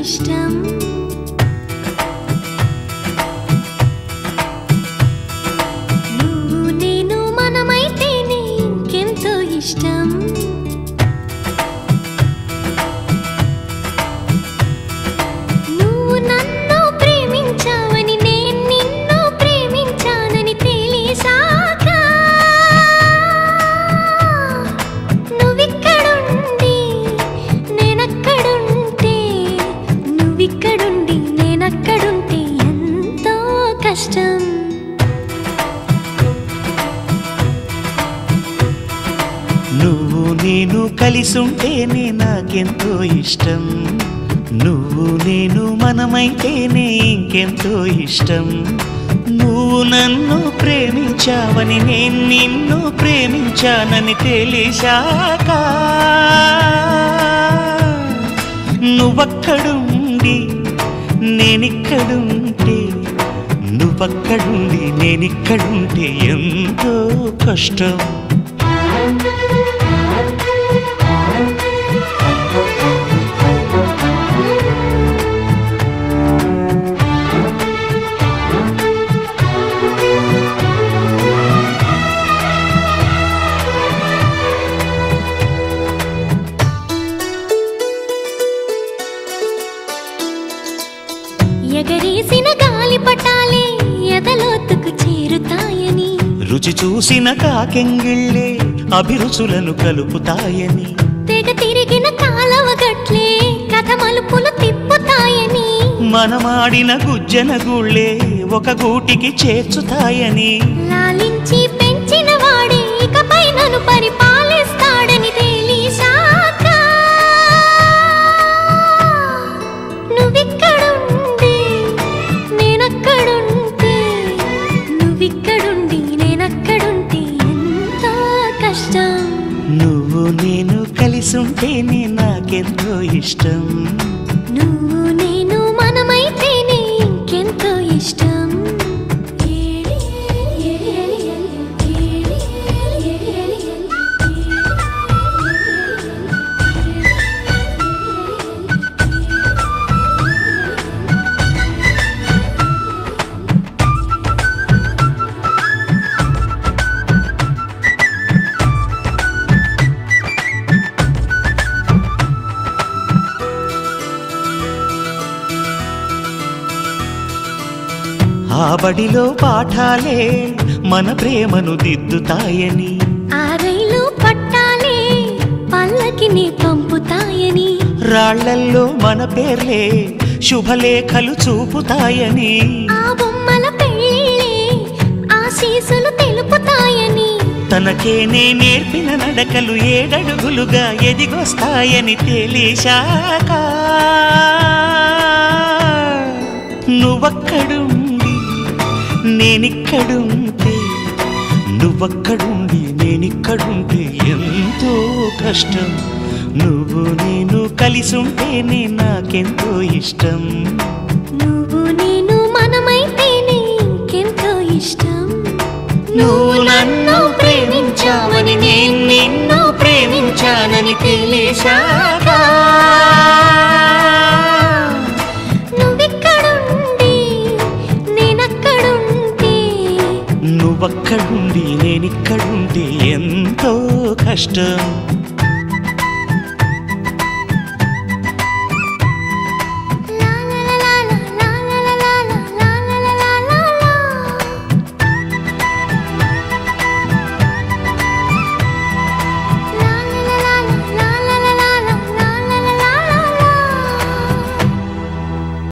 ఇష్టం నువ్వు నేను మనమైతేనే ఇంకెంతో ఇష్టం నువ్వు నన్ను ప్రేమించావని నేను నిన్ను ప్రేమించానని తెలిసాక నువ్విక్కడుండి నేనక్కడుంటే నువ్విక్కడుండి నేనక్కడుంటే ఎంతో కష్టం నువ్వు నేను కలిసుంటేనే నాకెంతో ఇష్టం నువ్వు నేను మనమైతేనే ఇంకెంతో ఇష్టం నువ్వు నన్ను ప్రేమించావని నేను నిన్ను ప్రేమించానని తెలిసాక నువ్వక్కడుండి నేనిక్కడుంటే నువ్వక్కడుండి నేనిక్కడుంటే ఎంతో కష్టం ఎగరేసిన గాలి పటాలే ఎదలోతుకు చేరుతాయని రుచి చూసిన కాకెంగిళ్ళే అభిరుచులను కలుపుతాయని తెగ తిరిగిన కాలవ గట్లే కథ మలుపులు తిప్పుతాయని మనమాడిన గుజ్జన గుళ్ళే ఒక గూటికి చేర్చుతాయని లాలించి పెంచిన వాడే ఇకపై నన్ను పరిపాలిస్తాడని తెలిసాక నువ్విక్కడుండి నేనక్కడుంటే నువ్విక్కడుండి నేనక్కడుంటే ఎంతో కష్టం నువ్వు నేను కలిసుంటేనే నాకెంతో ఇష్టం నువ్వు నేను మనమైతేనే ఇంకెంతో ఇష్టం ఆ బడిలో పాఠాలే మన ప్రేమను దిద్దుతాయని ఆ రైలు పట్టాలే పల్లకిని పంపుతాయని రాళ్లల్లో మన పేర్లే శుభలేఖలు చూపుతాయని ఆ బొమ్మల పెళ్ళిళ్ళే ఆశీసులు తెలుపుతాయని తనకేనే నేర్పిన నడకలు ఏడడుగులుగా ఎదిగొస్తాయని తెలిసాక నువ్వక్కడుండి నేనిక్కడుంటే నువ్వక్కడుండి నేనిక్కడుంటే ఎంతో కష్టం నువ్వు నేను కలిసుంటేనే నాకెంతో ఇష్టం నువ్వు నేను మనమైతేనే ఇంకెంతో ఇష్టం నువ్వు నన్ను ప్రేమించావని నేను నిన్ను ప్రేమించానని తెలిసాక నువ్విక్కడుండి నేనక్కడుంటే నువ్వక్కడుండి నేనిక్కడుంటే ఎంతో కష్టం